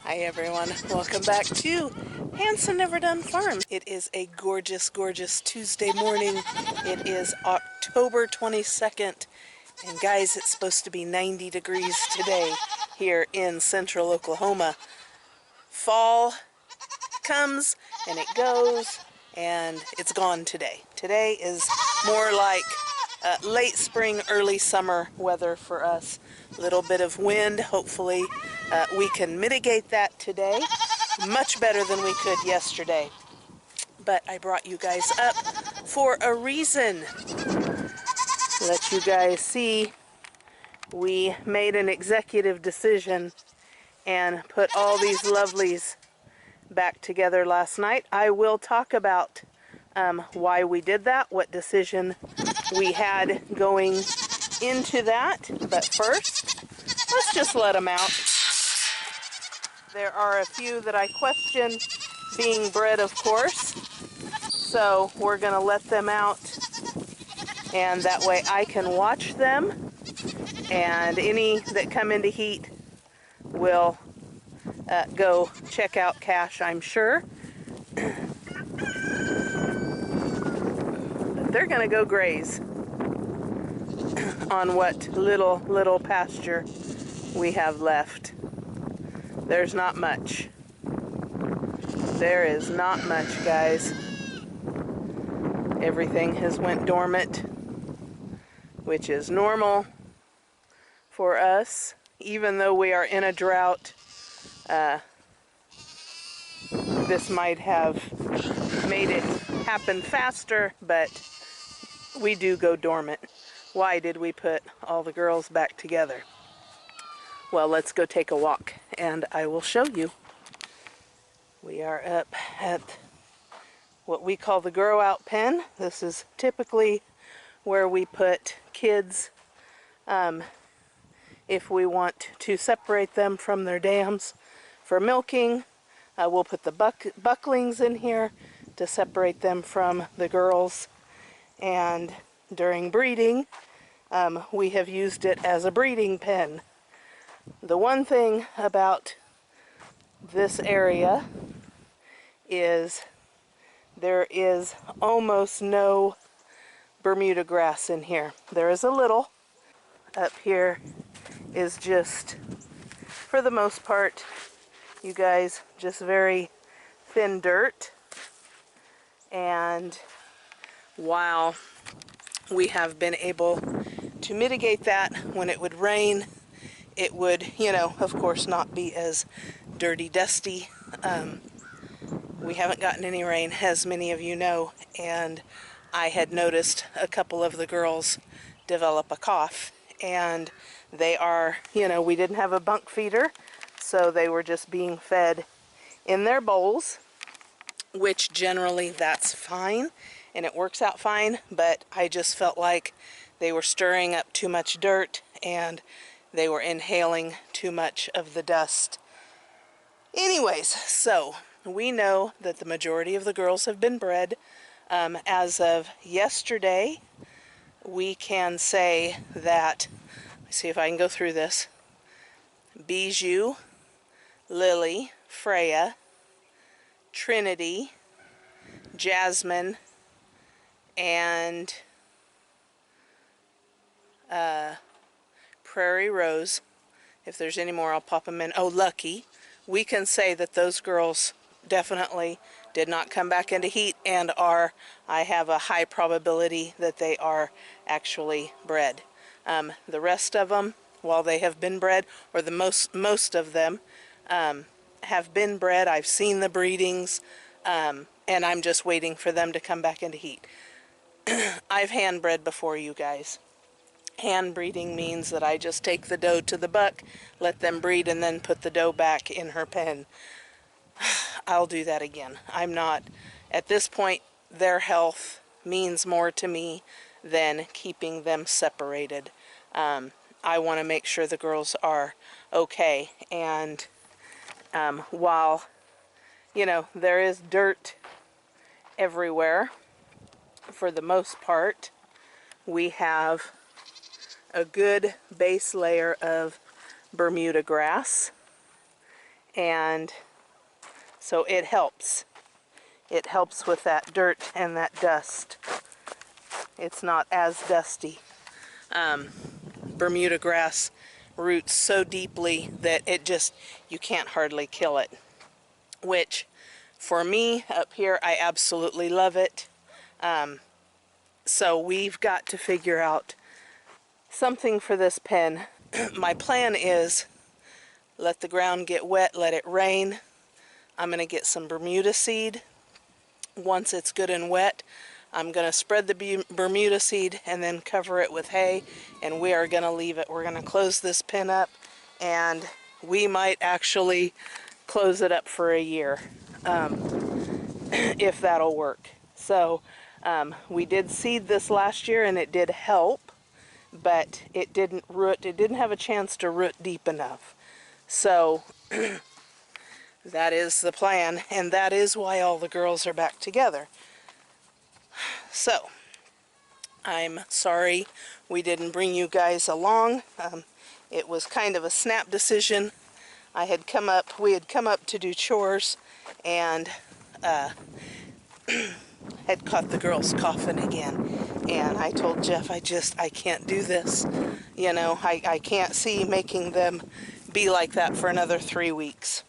Hi everyone, welcome back to Hanson Never Done Farm. It is a gorgeous, gorgeous Tuesday morning. It is October 22nd, and guys, it's supposed to be 90 degrees today here in central Oklahoma. Fall comes and it goes, and it's gone today. Today is more like late spring, early summer weather for us. A little bit of wind, hopefully we can mitigate that today. Much better than we could yesterday. But I brought you guys up for a reason. Let you guys see, we made an executive decision and put all these lovelies back together last night. I will talk about why we did that, what decision we had going into that. But first, let's just let them out. There are a few that I question being bred, of course. So we're going to let them out, and that way I can watch them. And any that come into heat will go check out Cash, I'm sure. They're going to go graze on what little pasture we have left. There's not much. There is not much, guys. Everything has went dormant, which is normal for us. Even though we are in a drought, this might have made it happen faster, but we do go dormant. Why did we put all the girls back together? Well, let's go take a walk and I will show you. We are up at what we call the grow out pen. This is typically where we put kids if we want to separate them from their dams for milking. We'll put the bucklings in here to separate them from the girls, and during breeding we have used it as a breeding pen. The one thing about this area is there is almost no Bermuda grass in here. There is a little. Up here is just, for the most part, you guys, just very thin dirt. And while we have been able to mitigate that, when it would rain, it would, you know, of course not be as dirty, dusty. We haven't gotten any rain, as many of you know, and I had noticed a couple of the girls develop a cough, and they are, you know, we didn't have a bunk feeder, so they were just being fed in their bowls, which generally that's fine, and it works out fine, but I just felt like they were stirring up too much dirt, and they were inhaling too much of the dust. Anyways, so we know that the majority of the girls have been bred. As of yesterday, we can say that, let's see if I can go through this, Bijou, Lily, Freya, Trinity, Jasmine, and Prairie Rose. If there's any more, I'll pop them in. Oh, Lucky. We can say that those girls definitely did not come back into heat and are, I have a high probability that they are actually bred. The rest of them, while they have been bred, or the most of them have been bred. I've seen the breedings, and I'm just waiting for them to come back into heat. I've hand bred before, you guys. Hand breeding means that I just take the doe to the buck, let them breed, and then put the doe back in her pen. I'll do that again. I'm not, at this point, their health means more to me than keeping them separated. I want to make sure the girls are okay, and while, you know, there is dirt everywhere, for the most part, we have a good base layer of Bermuda grass, and so it helps. It helps with that dirt and that dust. It's not as dusty. Bermuda grass roots so deeply that you can't hardly kill it. Which, for me, up here, I absolutely love it. So we've got to figure out something for this pen. My plan is let the ground get wet, let it rain. I'm going to get some Bermuda seed. Once it's good and wet, I'm going to spread the Bermuda seed and then cover it with hay, and we are going to leave it. We're going to close this pen up, and we might actually close it up for a year, if that'll work. So we did seed this last year and it did help, but it didn't have a chance to root deep enough. So that is the plan, and that is why all the girls are back together. So, I'm sorry we didn't bring you guys along. It was kind of a snap decision. We had come up to do chores, and had caught the girls coughing again. And I told Jeff, I can't do this. You know, I can't see making them be like that for another 3 weeks.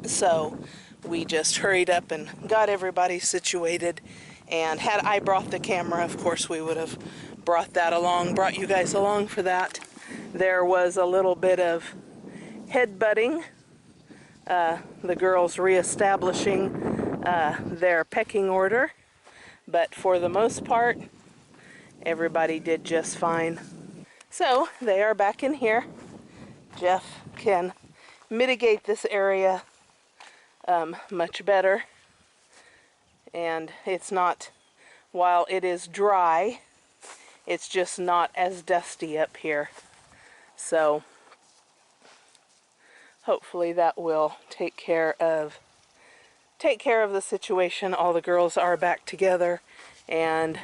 So we just hurried up and got everybody situated, and had I brought the camera, of course we would have brought you guys along for that. There was a little bit of headbutting, the girls reestablishing their pecking order, but for the most part everybody did just fine. So they are back in here. Jeff can mitigate this area much better, and it's not, while it is dry, it's just not as dusty up here. So hopefully that will take care of the situation. All the girls are back together, and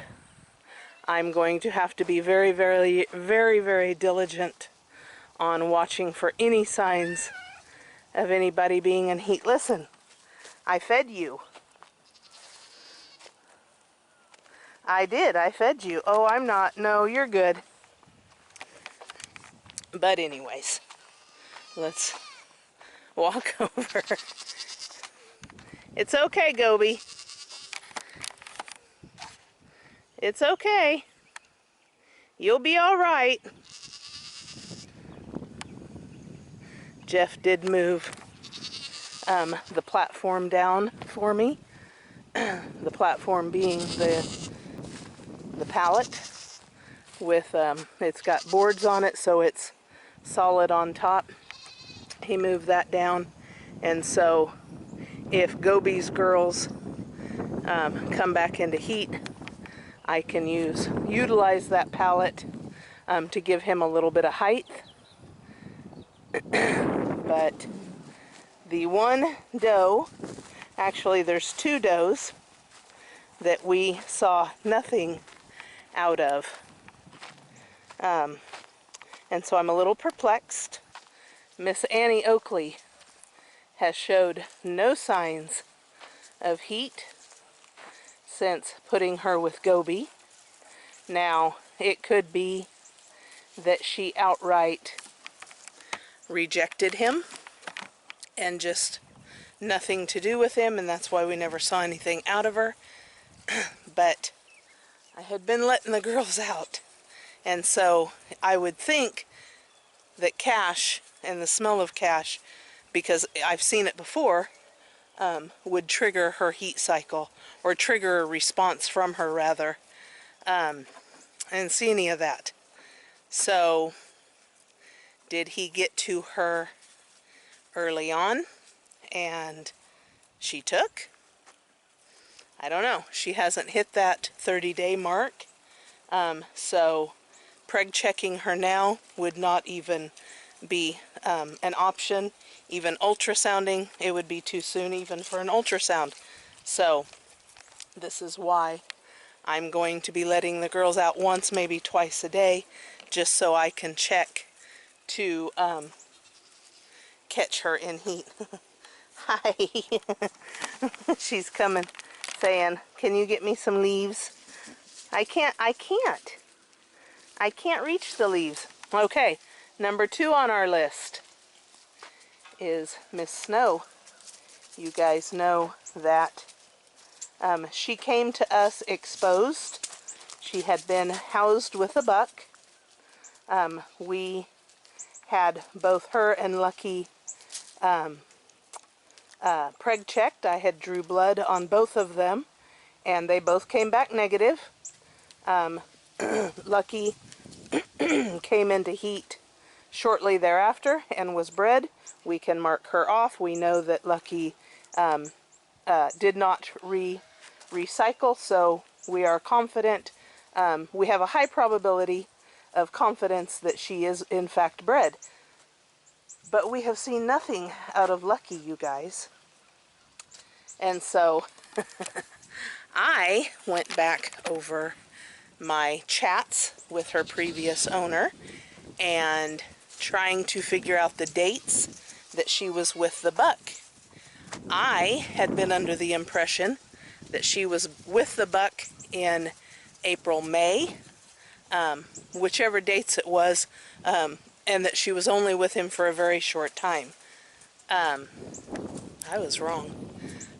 I'm going to have to be very, very, very, very diligent on watching for any signs of anybody being in heat. Listen, I fed you. I did. I fed you. Oh, I'm not. No, you're good. But anyways, let's walk over. It's okay, Goby. It's okay. You'll be all right. Jeff did move the platform down for me. The platform being the pallet with it's got boards on it, so it's solid on top. He moved that down, and so if Goby's girls come back into heat, I can utilize that pallet to give him a little bit of height. But the one doe, actually there's 2 does that we saw nothing out of. And so I'm a little perplexed. Miss Annie Oakley has showed no signs of heat since putting her with Goby. Now, it could be that she outright rejected him and just nothing to do with him, and that's why we never saw anything out of her. But I had been letting the girls out, and so I would think that Cash and the smell of Cash, because I've seen it before, would trigger her heat cycle, or trigger a response from her rather. I didn't see any of that. So did he get to her early on and she took? I don't know. She hasn't hit that 30-day mark. So preg checking her now would not even be an option. Even ultrasounding, it would be too soon even for an ultrasound. So this is why I'm going to be letting the girls out once, maybe twice a day, just so I can check to catch her in heat. Hi. She's coming saying, can you get me some leaves? I can't reach the leaves. Okay, number 2 on our list is Miss Snow. You guys know that she came to us exposed. She had been housed with a buck. We had both her and Lucky preg checked. I had drew blood on both of them, and they both came back negative. Lucky came into heat shortly thereafter and was bred. We can mark her off. We know that Lucky did not recycle, so we are confident. We have a high probability of confidence that she is in fact bred. But we have seen nothing out of Lucky, you guys. And so I went back over my chats with her previous owner and trying to figure out the dates that she was with the buck. I had been under the impression that she was with the buck in April, May, whichever dates it was, and that she was only with him for a very short time. I was wrong.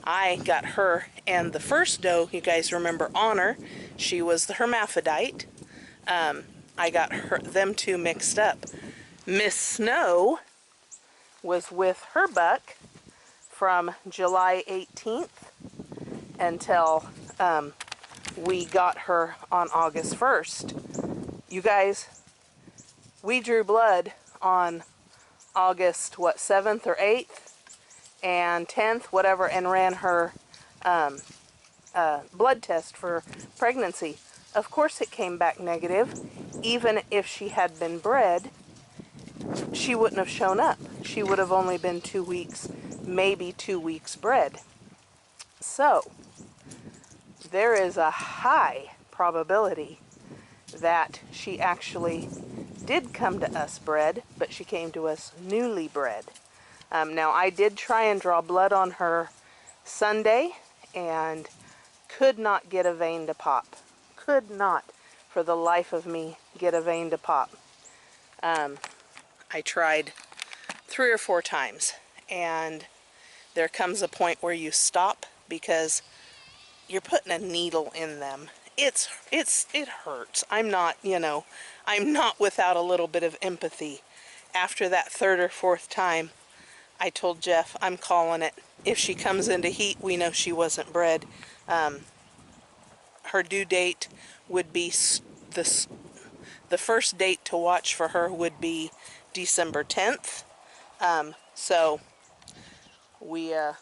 I got her and the first doe, you guys remember Honor, she was the hermaphrodite. I got them two mixed up. Miss Snow was with her buck from July 18th until we got her on August 1st. You guys, we drew blood on August, 7th or 8th and 10th, whatever, and ran her blood test for pregnancy. Of course it came back negative. Even if she had been bred, she wouldn't have shown up. She would have only been 2 weeks, maybe 2 weeks bred. So there is a high probability that she actually did come to us bred, but she came to us newly bred. Now I did try and draw blood on her Sunday and could not get a vein to pop. Could not, for the life of me, get a vein to pop. I tried 3 or 4 times, and there comes a point where you stop because you're putting a needle in them. It hurts. I'm not, I'm not without a little bit of empathy. After that 3rd or 4th time, I told Jeff, I'm calling it. If she comes into heat, we know she wasn't bred. Her due date would be, the first date to watch for her would be December 10th. So we are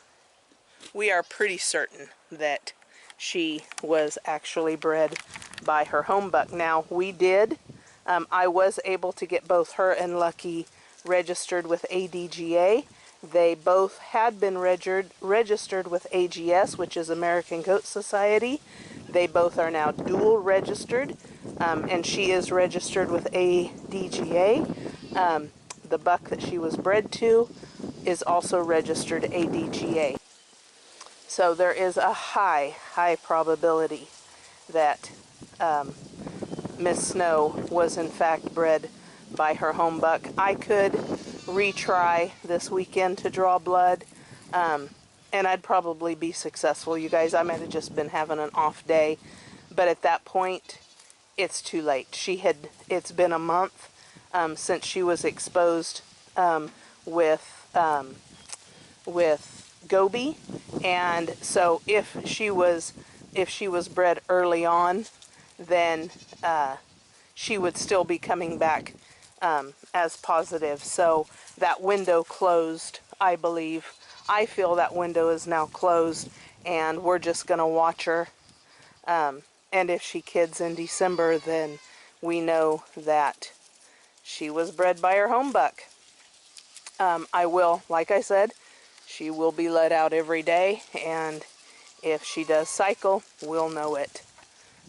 pretty certain that she was actually bred by her home buck. Now, we did, I was able to get both her and Lucky registered with ADGA. They both had been registered with AGS, which is American Goat Society. They both are now dual registered, and she is registered with ADGA. The buck that she was bred to is also registered ADGA. So there is a high probability that Miss Snow was in fact bred by her home buck. I could retry this weekend to draw blood, and I'd probably be successful. You guys, I might have just been having an off day, but at that point, it's too late. It's been a month since she was exposed with Goby, and so if she was bred early on, then she would still be coming back as positive. So that window closed, I believe. I feel that window is now closed, and we're just going to watch her. And if she kids in December, then we know that she was bred by her home buck. I will, like I said, she will be let out every day, and if she does cycle, we'll know it.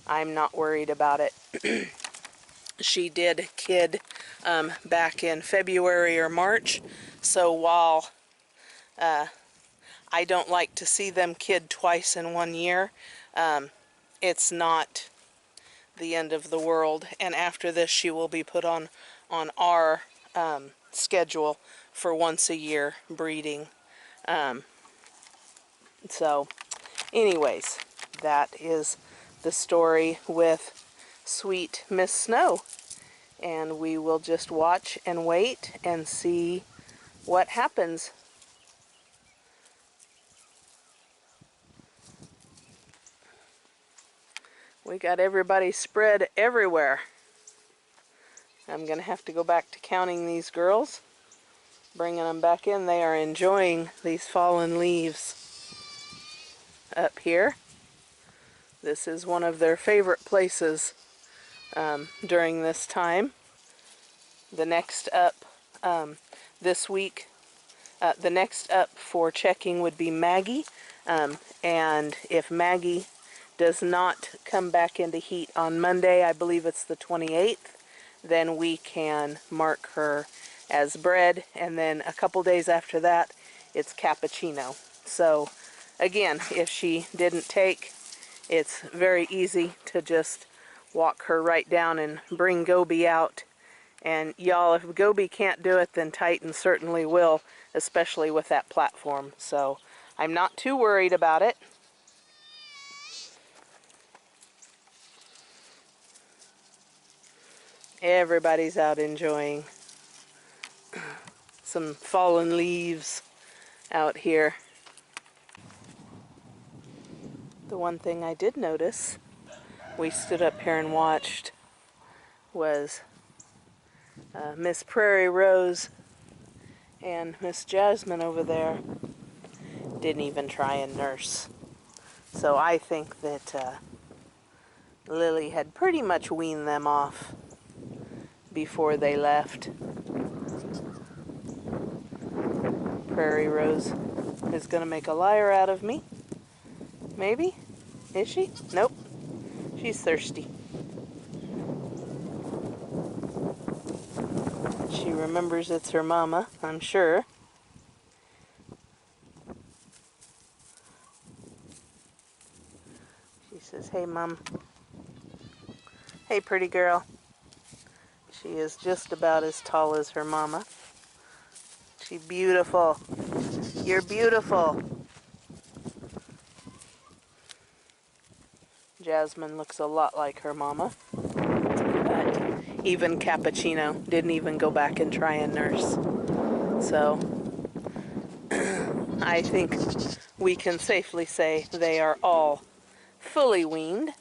I'm not worried about it. She did kid back in February or March, So while I don't like to see them kid twice in 1 year, it's not the end of the world. And after this, she will be put on our schedule for once a year breeding. So anyways, that is the story with sweet Miss Snow. And we will just watch and wait and see what happens. We got everybody spread everywhere. I'm going to have to go back to counting these girls, bringing them back in. They are enjoying these fallen leaves up here. This is one of their favorite places during this time. The next up this week, the next up for checking would be Maggie. And if Maggie does not come back into heat on Monday, I believe it's the 28th, then we can mark her as bred, and then a couple days after that, it's cappuccino. So again, if she didn't take, it's very easy to just walk her right down and bring Goby out. And y'all, if Goby can't do it, then Titan certainly will, especially with that platform. So I'm not too worried about it. Everybody's out enjoying some fallen leaves out here. The one thing I did notice, we stood up here and watched, was Miss Prairie Rose and Miss Jasmine over there didn't even try and nurse. So I think that Lily had pretty much weaned them off before they left. Prairie Rose is going to make a liar out of me. Maybe? Is she? Nope. She's thirsty. She remembers it's her mama, I'm sure. She says, "Hey, Mom. Hey, pretty girl." She is just about as tall as her mama. She's beautiful. You're beautiful. Jasmine looks a lot like her mama. But even Cappuccino didn't even go back and try and nurse. So I think we can safely say they are all fully weaned.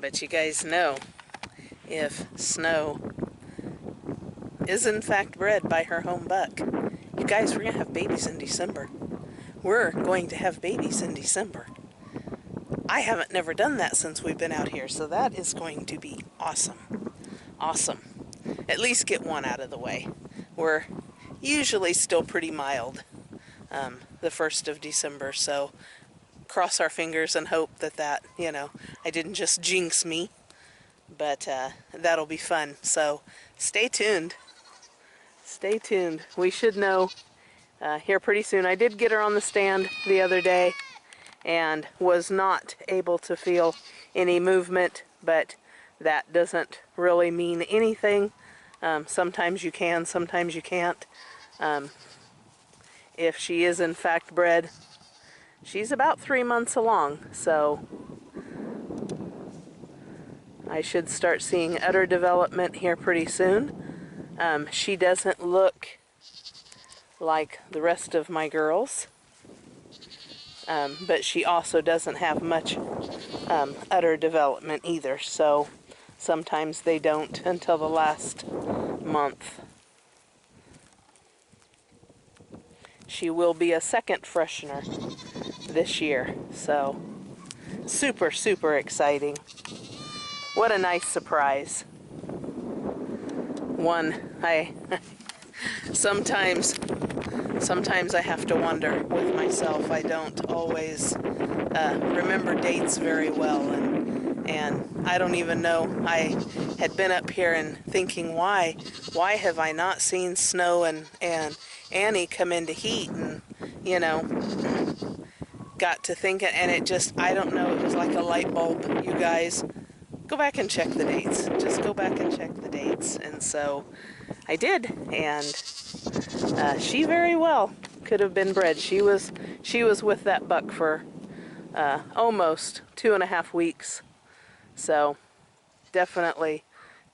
But you guys know, if Snow is in fact bred by her home buck, you guys, we're going to have babies in December. We're going to have babies in December. I haven't never done that since we've been out here, so that is going to be awesome. Awesome. At least get one out of the way. We're usually still pretty mild the 1st of December, so cross our fingers and hope that, you know, I didn't just jinx me. But that'll be fun. So stay tuned. Stay tuned. We should know here pretty soon. I did get her on the stand the other day and was not able to feel any movement, but that doesn't really mean anything. Sometimes you can, sometimes you can't. If she is in fact bred, she's about 3 months along, so I should start seeing udder development here pretty soon. She doesn't look like the rest of my girls, but she also doesn't have much udder development either, so sometimes they don't until the last month. She will be a second freshener this year, so super, super exciting. What a nice surprise. One I sometimes sometimes I have to wonder with myself. I don't always remember dates very well, and I don't even know. I had been up here and thinking, why have I not seen Snow and Annie come into heat? And you know, got to thinking, and it just, I don't know, it was like a light bulb. You guys, go back and check the dates. Just go back and check the dates. And so I did, and she very well could have been bred. She was with that buck for almost 2.5 weeks. So definitely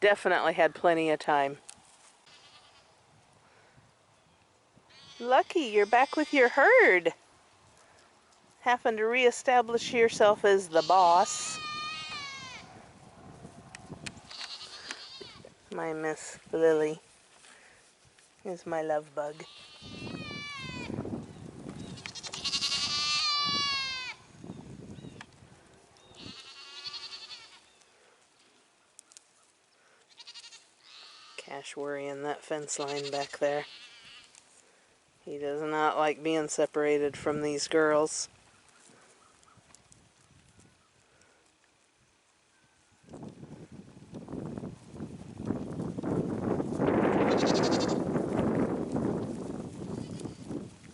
had plenty of time. Lucky, you're back with your herd. Having to reestablish yourself as the boss. My Miss Lily is my love bug. Cash worrying that fence line back there. He does not like being separated from these girls.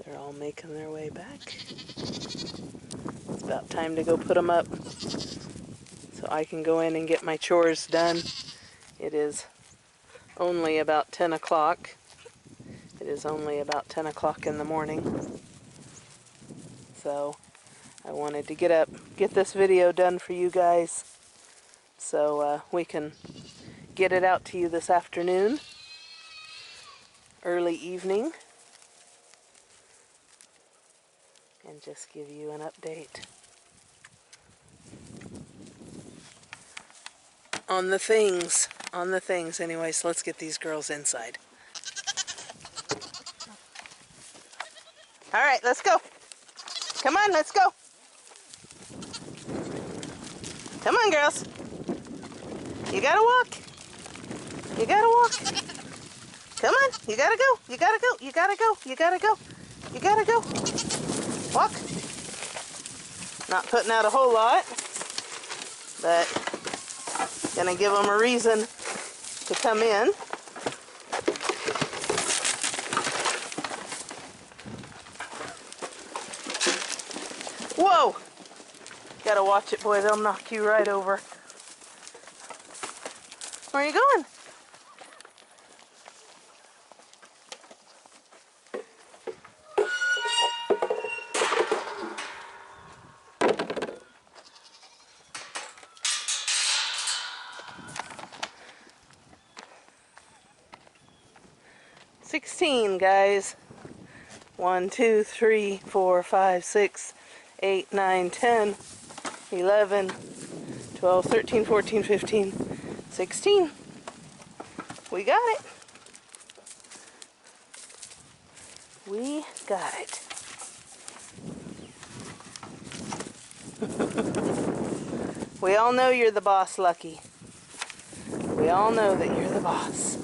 They're all making their way back. It's about time to go put them up so I can go in and get my chores done. It is only about 10 o'clock. It is only about 10 o'clock in the morning. So I wanted to get up, get this video done for you guys so we can get it out to you this afternoon, early evening, and just give you an update on the things. Anyways, let's get these girls inside. All right, let's go. Come on, let's go. Come on, girls. You gotta walk. You gotta walk. Come on, you gotta go. You gotta go. You gotta go. You gotta go. You gotta go. Walk. Not putting out a whole lot, but gonna give them a reason to come in. Whoa! Gotta watch it, boy. They'll knock you right over. Where are you going? $16, guys. 1, 2, 3, 4, 5, 6, 8, 9, 10, 11, 12, 13, 14, 15, 16. We got it. We got it. We all know you're the boss, Lucky. We all know that you're the boss.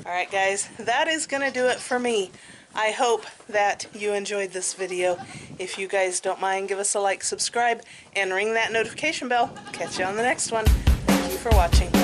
Alright guys, that is going to do it for me. I hope that you enjoyed this video. If you guys don't mind, give us a like, subscribe, and ring that notification bell. Catch you on the next one. Thank you for watching.